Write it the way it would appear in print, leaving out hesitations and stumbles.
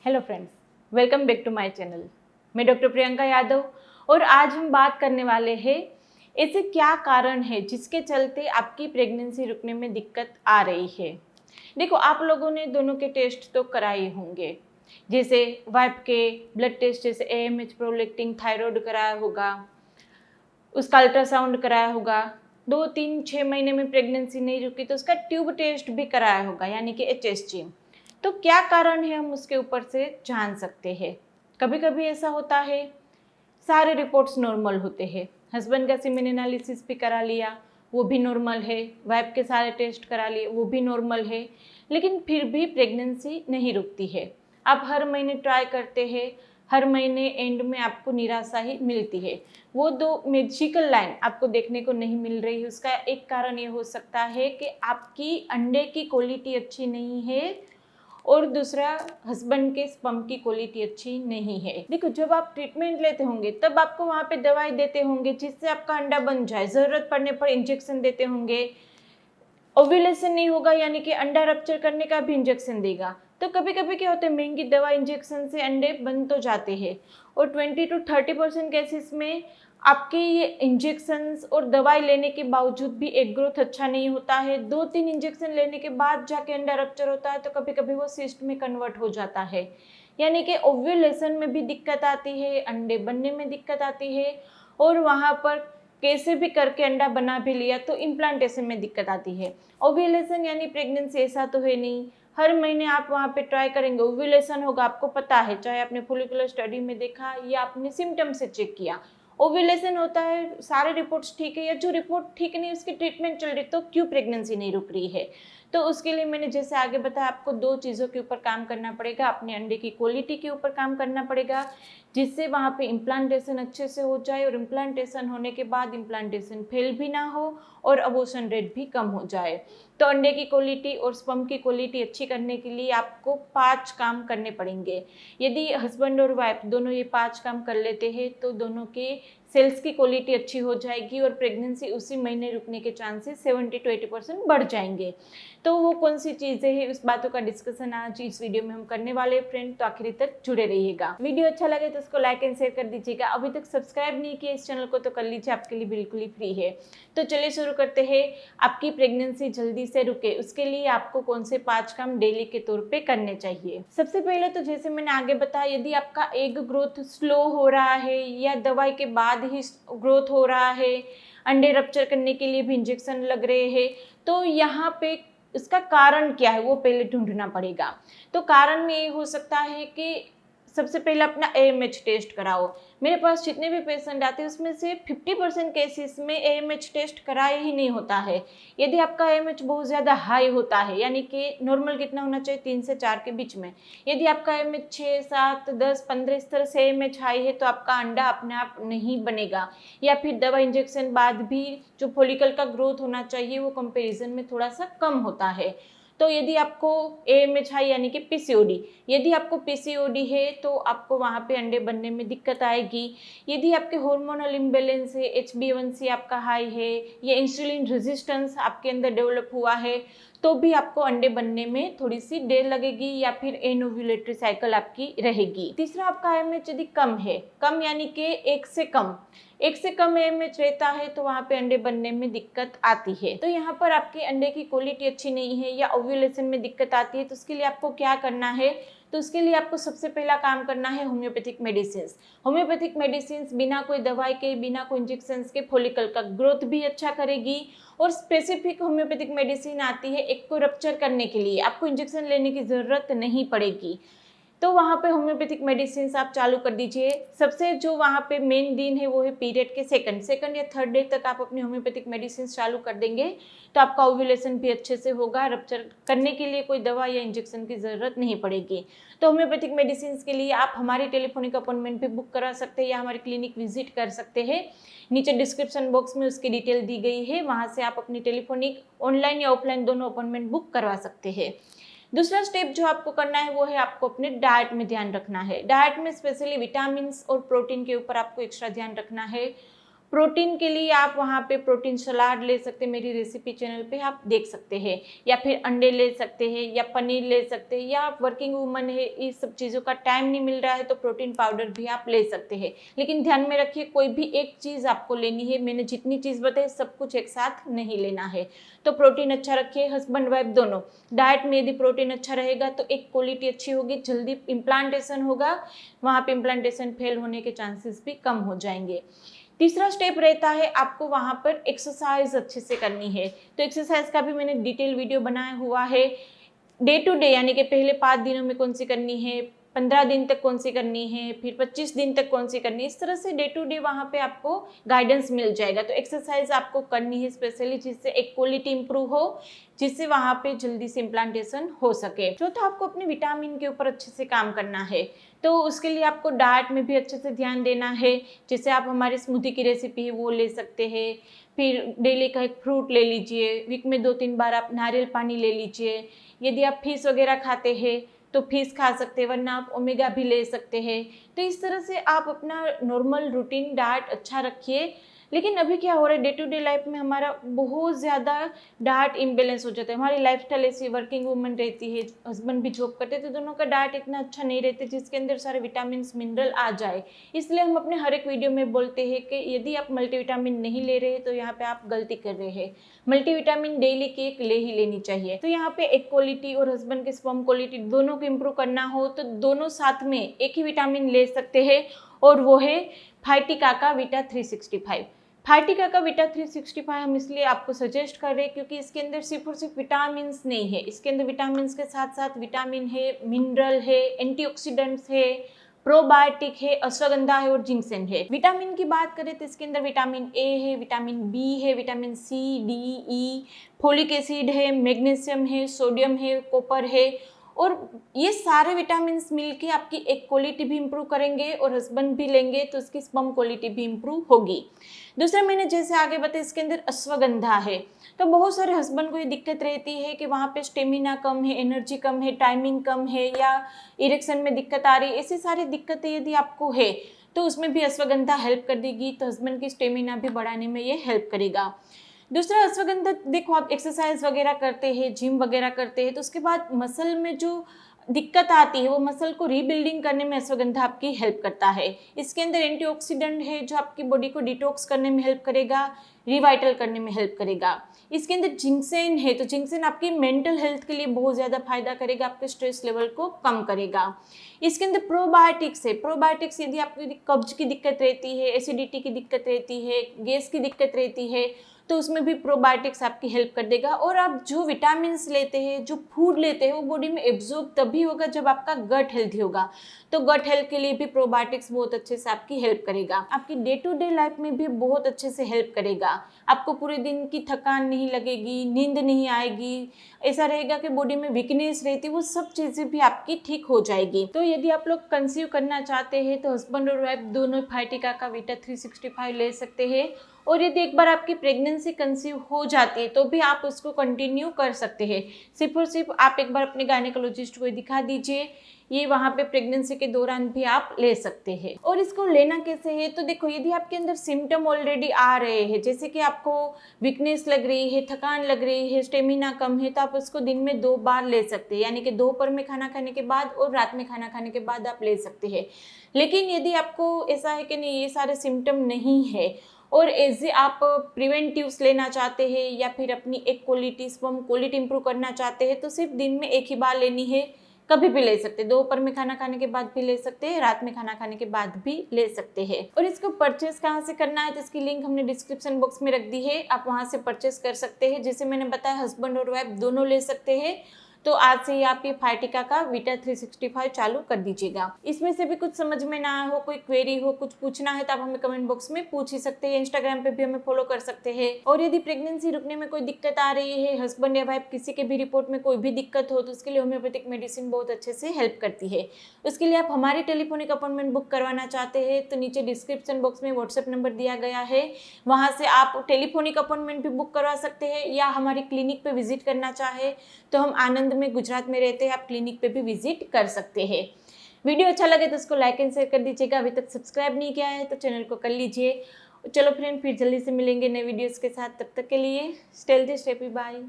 Hello friends, welcome back to my channel. मैं doctor Priyanka Yadav और आज हम बात करने वाले हैं ऐसे क्या कारण है जिसके चलते आपकी प्रेगनेंसी रुकने में दिक्कत आ रही है। देखो, आप लोगों ने दोनों के टेस्ट तो कराए होंगे, जैसे वाइफ के ब्लड टेस्ट जैसे AMH, प्रोलेक्टिन, थायराइड कराया होगा, उसका अल्ट्रासाउंड कराया होगा। 2, 3, 6 महीने में प्रेगनेंसी नहीं रुकी तो उसका ट्यूब टेस्ट भी कराया होगा, यानी कि HSG। तो क्या कारण है हम उसके ऊपर से जान सकते हैं। कभी कभी ऐसा होता है सारे रिपोर्ट्स नॉर्मल होते हैं, हस्बैंड का सीमेन एनालिसिस भी करा लिया वो भी नॉर्मल है, वाइफ के सारे टेस्ट करा लिए वो भी नॉर्मल है, लेकिन फिर भी प्रेगनेंसी नहीं रुकती है। आप हर महीने ट्राई करते हैं, हर महीने एंड में आपको निराशा ही मिलती है। वो दो मैजिकल लाइन आपको देखने को नहीं मिल रही है। उसका एक कारण ये हो सकता है कि आपकी अंडे की क्वालिटी अच्छी नहीं है और दूसरा हस्बैंड के स्पर्म की क्वालिटी अच्छी नहीं है। देखो, जब आप ट्रीटमेंट लेते होंगे तब आपको वहाँ पे दवाई देते होंगे जिससे आपका अंडा बन जाए, ज़रूरत पड़ने पर इंजेक्शन देते होंगे। ओव्यूलेशन नहीं होगा यानी कि अंडा रप्चर करने का भी इंजेक्शन देगा। तो कभी कभी क्या होता है, महंगी दवा इंजेक्शन से अंडे बन तो जाते हैं और 20 to 30% केसेस में आपके ये इंजेक्शंस और दवाई लेने के बावजूद भी एग ग्रोथ अच्छा नहीं होता है। 2-3 इंजेक्शन लेने के बाद जाके अंडा रप्चर होता है तो कभी कभी वो सिस्ट में कन्वर्ट हो जाता है, यानी कि ओव्यूलेशन में भी दिक्कत आती है, अंडे बनने में दिक्कत आती है और वहाँ पर कैसे भी करके अंडा बना भी लिया तो इम्प्लांटेशन में दिक्कत आती है। ओव्यूलेशन यानी प्रेगनेंसी ऐसा तो है नहीं, हर महीने आप वहाँ पे ट्राई करेंगे ओव्यूलेशन होगा, आपको पता है, चाहे आपने फोलिकुलर स्टडी में देखा या आपने सिम्टम से चेक किया, ओव्यूलेशन होता है, सारे रिपोर्ट्स ठीक है या जो रिपोर्ट ठीक नहीं उसकी ट्रीटमेंट चल रही, तो क्यों प्रेगनेंसी नहीं रुक रही है। तो उसके लिए मैंने जैसे आगे बताया, आपको 2 चीज़ों के ऊपर काम करना पड़ेगा। अपने अंडे की क्वालिटी के ऊपर काम करना पड़ेगा जिससे वहाँ पे इम्प्लांटेशन अच्छे से हो जाए और इम्प्लांटेशन होने के बाद इम्प्लांटेशन फेल भी ना हो और अबॉर्शन रेट भी कम हो जाए। तो अंडे की क्वालिटी और स्पर्म की क्वालिटी अच्छी करने के लिए आपको 5 काम करने पड़ेंगे। यदि हस्बैंड और वाइफ दोनों ये 5 काम कर लेते हैं तो दोनों के सेल्स की क्वालिटी अच्छी हो जाएगी और प्रेगनेंसी उसी महीने रुकने के चांसेस 70 to 80% बढ़ जाएंगे। तो वो कौन सी चीज़ें हैं, उस बातों का डिस्कशन आज इस वीडियो में हम करने वाले हैं फ्रेंड, तो आखिरी तक जुड़े रहिएगा। वीडियो अच्छा लगे तो उसको लाइक एंड शेयर कर दीजिएगा। अभी तक सब्सक्राइब नहीं किया इस चैनल को तो कर लीजिए, आपके लिए बिल्कुल ही फ्री है। तो चलिए शुरू करते हैं। आपकी प्रेगनेंसी जल्दी से रुके उसके लिए आपको कौन से 5 काम डेली के तौर पे करने चाहिए। सबसे पहले तो जैसे मैंने आगे बताया, यदि आपका एग ग्रोथ स्लो हो रहा है या दवाई के बाद ही ग्रोथ हो रहा है, अंडे रप्चर करने के लिए भी इंजेक्शन लग रहे हैं, तो यहाँ पे इसका कारण क्या है वो पहले ढूंढना पड़ेगा। तो कारण में ये हो सकता है कि सबसे पहले अपना AMH टेस्ट कराओ। मेरे पास जितने भी पेशेंट आते हैं उसमें से 50% केसेस में AMH टेस्ट कराए ही नहीं होता है। यदि आपका AMH बहुत ज़्यादा हाई होता है, यानी कि नॉर्मल कितना होना चाहिए 3 से 4 के बीच में, यदि आपका AMH 6, 7, 10, 15 इस तरह से AMH हाई है तो आपका अंडा अपने आप नहीं बनेगा, या फिर दवा इंजेक्शन बाद भी जो फॉलिकल का ग्रोथ होना चाहिए वो कंपेरिजन में थोड़ा सा कम होता है। तो यदि आपको AMH हाई यानी कि PCOD, यदि आपको PCOD है तो आपको वहाँ पे अंडे बनने में दिक्कत आएगी। यदि आपके हार्मोनल इम्बैलेंस है, HbA1c आपका हाई है या इंसुलिन रेजिस्टेंस आपके अंदर डेवलप हुआ है तो भी आपको अंडे बनने में थोड़ी सी देर लगेगी या फिर एनोव्यूलेटरी साइकिल आपकी रहेगी। तीसरा, आपका AMH यदि कम है, कम यानी कि 1 से कम, 1 से कम AMH रहता है तो वहाँ पे अंडे बनने में दिक्कत आती है। तो यहाँ पर आपके अंडे की क्वालिटी अच्छी नहीं है या ओव्यूलेशन में दिक्कत आती है तो उसके लिए आपको क्या करना है, तो उसके लिए आपको सबसे पहला काम करना है होम्योपैथिक मेडिसिन। होम्योपैथिक मेडिसिन बिना कोई दवाई के, बिना कोई इंजेक्शन के फॉलिकल का ग्रोथ भी अच्छा करेगी और स्पेसिफिक होम्योपैथिक मेडिसिन आती है एग को रप्चर करने के लिए, आपको इंजेक्शन लेने की ज़रूरत नहीं पड़ेगी। तो वहाँ पे होम्योपैथिक मेडिसिन आप चालू कर दीजिए। सबसे जो वहाँ पे मेन दिन है वो है पीरियड के सेकंड या थर्ड डे तक आप अपनी होम्योपैथिक मेडिसिन चालू कर देंगे तो आपका ओव्यूलेशन भी अच्छे से होगा, रप्चर करने के लिए कोई दवा या इंजेक्शन की ज़रूरत नहीं पड़ेगी। तो होम्योपैथिक मेडिसिन के लिए आप हमारी टेलीफोनिक अपॉइंटमेंट भी बुक करा सकते हैं या हमारी क्लिनिक विजिट कर सकते हैं। नीचे डिस्क्रिप्शन बॉक्स में उसकी डिटेल दी गई है, वहाँ से आप अपनी टेलीफोनिक ऑनलाइन या ऑफलाइन दोनों अपॉइंटमेंट बुक करवा सकते हैं। दूसरा स्टेप जो आपको करना है वो है आपको अपने डाइट में ध्यान रखना है। डाइट में स्पेशली विटामिन और प्रोटीन के ऊपर आपको एक्स्ट्रा ध्यान रखना है। प्रोटीन के लिए आप वहाँ पे प्रोटीन सलाद ले सकते हैं, मेरी रेसिपी चैनल पे आप देख सकते हैं, या फिर अंडे ले सकते हैं या पनीर ले सकते हैं, या आप वर्किंग वूमन है, इस सब चीज़ों का टाइम नहीं मिल रहा है तो प्रोटीन पाउडर भी आप ले सकते हैं। लेकिन ध्यान में रखिए कोई भी एक चीज़ आपको लेनी है, मैंने जितनी चीज़ बताई सब कुछ एक साथ नहीं लेना है। तो प्रोटीन अच्छा रखिए, हस्बैंड वाइफ दोनों। डाइट में यदि प्रोटीन अच्छा रहेगा तो एक क्वालिटी अच्छी होगी, जल्दी इम्प्लांटेशन होगा, वहाँ पे इम्प्लांटेशन फेल होने के चांसेस भी कम हो जाएंगे। तीसरा स्टेप रहता है आपको वहाँ पर एक्सरसाइज अच्छे से करनी है। तो एक्सरसाइज का भी मैंने डिटेल वीडियो बनाया हुआ है। डे टू डे यानी कि पहले 5 दिनों में कौन सी करनी है, 15 दिन तक कौन सी करनी है, फिर 25 दिन तक कौन सी करनी है, इस तरह से डे टू डे वहाँ पे आपको गाइडेंस मिल जाएगा। तो एक्सरसाइज आपको करनी है स्पेशली, जिससे एक क्वालिटी इंप्रूव हो, जिससे वहाँ पे जल्दी से इम्प्लांटेशन हो सके। चौथा, आपको अपने विटामिन के ऊपर अच्छे से काम करना है। तो उसके लिए आपको डाइट में भी अच्छे से ध्यान देना है। जैसे आप हमारी स्मूदी की रेसिपी है वो ले सकते हैं, फिर डेली का एक फ्रूट ले लीजिए, वीक में 2-3 बार आप नारियल पानी ले लीजिए। यदि आप फिश वगैरह खाते हैं तो फिश खा सकते हैं, वरना आप ओमेगा भी ले सकते हैं। तो इस तरह से आप अपना नॉर्मल रूटीन डाइट अच्छा रखिए। लेकिन अभी क्या हो रहा है, डे टू डे लाइफ में हमारा बहुत ज़्यादा डाइट इम्बेलेंस हो जाता है। हमारी लाइफस्टाइल ऐसी, वर्किंग वूमन रहती है, हस्बैंड भी जॉब करते हैं, तो दोनों का डाइट इतना अच्छा नहीं रहता जिसके अंदर सारे विटामिन मिनरल आ जाए। इसलिए हम अपने हर एक वीडियो में बोलते हैं कि यदि आप मल्टीविटामिन नहीं ले रहे तो यहाँ पे आप गलती कर रहे हैं। मल्टीविटामिन डेली की एक ले ही लेनी चाहिए। तो यहाँ पे एक क्वालिटी और हस्बैंड की स्पर्म क्वालिटी दोनों को इम्प्रूव करना हो तो दोनों साथ में एक ही विटामिन ले सकते हैं, और वो है फाइटिका का वीटा 365। फाइटिका का वीटा 365 हम इसलिए आपको सजेस्ट कर रहे हैं क्योंकि इसके अंदर सिर्फ और सिर्फ विटामिन नहीं है, इसके अंदर विटामिन के साथ साथ विटामिन है, मिनरल है, एंटीऑक्सीडेंट्स है, प्रोबायोटिक है, अश्वगंधा है और जिंक्सेन है। विटामिन की बात करें तो इसके अंदर विटामिन ए है, विटामिन बी है, विटामिन सी, डी, ई, फोलिक एसिड है, मैग्नीशियम है, सोडियम है, कॉपर है, और ये सारे विटामिन मिलके आपकी एक क्वालिटी भी इम्प्रूव करेंगे, और हस्बैंड भी लेंगे तो उसकी स्पर्म क्वालिटी भी इम्प्रूव होगी। दूसरा, मैंने जैसे आगे बताया इसके अंदर अश्वगंधा है। तो बहुत सारे हस्बैंड को ये दिक्कत रहती है कि वहाँ पे स्टेमिना कम है, एनर्जी कम है, टाइमिंग कम है, या इरेक्शन में दिक्कत आ रही है। ऐसी सारी दिक्कतें यदि आपको है तो उसमें भी अश्वगंधा हेल्प कर देगी, तो हस्बैंड की स्टेमिना भी बढ़ाने में ये हेल्प करेगा। दूसरा, अश्वगंधा, देखो आप एक्सरसाइज वगैरह करते हैं, जिम वगैरह करते हैं, तो उसके बाद मसल में जो दिक्कत आती है वो मसल को रीबिल्डिंग करने में अश्वगंधा आपकी हेल्प करता है। इसके अंदर एंटीऑक्सीडेंट है जो आपकी बॉडी को डिटॉक्स करने में हेल्प करेगा, रिवाइटल करने में हेल्प करेगा। इसके अंदर जिंक्सेन है, तो जिंक्सेन आपकी मेंटल हेल्थ के लिए बहुत ज़्यादा फायदा करेगा, आपके स्ट्रेस लेवल को कम करेगा। इसके अंदर प्रोबायोटिक्स है। प्रोबायोटिक्स यदि आपकी कब्ज की दिक्कत रहती है, एसिडिटी की दिक्कत रहती है, गैस की दिक्कत रहती है, तो उसमें भी प्रोबायोटिक्स आपकी हेल्प कर देगा। और आप जो विटामिन लेते हैं, जो फूड लेते हैं, वो बॉडी में एब्जॉर्ब तभी होगा जब आपका गट हेल्थी होगा। तो गट हेल्थ के लिए भी प्रोबायोटिक्स बहुत अच्छे से आपकी हेल्प करेगा। आपकी डे टू डे लाइफ में भी बहुत अच्छे से हेल्प करेगा। आपको पूरे दिन की थकान नहीं लगेगी, नींद नहीं आएगी, ऐसा रहेगा कि बॉडी में वीकनेस रहती है, वो सब चीज़ें भी आपकी ठीक हो जाएगी। तो यदि आप लोग कंसीव करना चाहते हैं तो हस्बैंड और वाइफ दोनों फाइटिका का वीटा 365 ले सकते हैं। और यदि एक बार आपकी प्रेगनेंसी कंसीव हो जाती है तो भी आप उसको कंटिन्यू कर सकते हैं। सिर्फ और सिर्फ आप एक बार अपने गायनेकोलॉजिस्ट को दिखा दीजिए, ये वहाँ पे प्रेगनेंसी के दौरान भी आप ले सकते हैं। और इसको लेना कैसे है, तो देखो यदि आपके अंदर सिम्टम ऑलरेडी आ रहे हैं, जैसे कि आपको वीकनेस लग रही है, थकान लग रही है, स्टेमिना कम है, तो आप उसको दिन में 2 बार ले सकते हैं, यानी कि दोपहर में खाना खाने के बाद और रात में खाना खाने के बाद आप ले सकते हैं। लेकिन यदि आपको ऐसा है कि नहीं, ये सारे सिम्टम नहीं है और ऐसे आप प्रिवेंटिव्स लेना चाहते हैं या फिर अपनी एक क्वालिटी स्पर्म क्वालिटी इंप्रूव करना चाहते हैं, तो सिर्फ दिन में एक ही बार लेनी है, कभी भी ले सकते हैं। दोपहर में खाना खाने के बाद भी ले सकते हैं, रात में खाना खाने के बाद भी ले सकते हैं। और इसको परचेस कहाँ से करना है, तो इसकी लिंक हमने डिस्क्रिप्शन बॉक्स में रख दी है, आप वहाँ से परचेस कर सकते हैं। जैसे मैंने बताया हस्बैंड और वाइफ दोनों ले सकते हैं। तो आज से ही आप ये फाइटिका का वीटा 365 चालू कर दीजिएगा। इसमें से भी कुछ समझ में ना हो, कोई क्वेरी हो, कुछ पूछना है तो आप हमें कमेंट बॉक्स में पूछ ही सकते हैं। इंस्टाग्राम पे भी हमें फॉलो कर सकते हैं। और यदि प्रेगनेंसी रुकने में कोई दिक्कत आ रही है, हस्बैंड या वाइफ किसी के भी रिपोर्ट में कोई भी दिक्कत हो, तो उसके लिए होम्योपैथिक मेडिसिन बहुत अच्छे से हेल्प करती है। उसके लिए आप हमारी टेलीफोनिक अपॉइंटमेंट बुक करवाना चाहते हैं तो नीचे डिस्क्रिप्शन बॉक्स में व्हाट्सएप नंबर दिया गया है, वहाँ से आप टेलीफोनिक अपॉइंटमेंट भी बुक करवा सकते हैं। या हमारी क्लिनिक पे विजिट करना चाहे तो हम आनंद में गुजरात में रहते हैं, आप क्लिनिक पे भी विजिट कर सकते हैं। वीडियो अच्छा लगे तो उसको लाइक एंड शेयर कर दीजिएगा। अभी तक सब्सक्राइब नहीं किया है तो चैनल को कर लीजिए। चलो फ्रेंड, फिर जल्दी से मिलेंगे नए वीडियोस के साथ। तब तक के लिए stay healthy, stay happy, bye.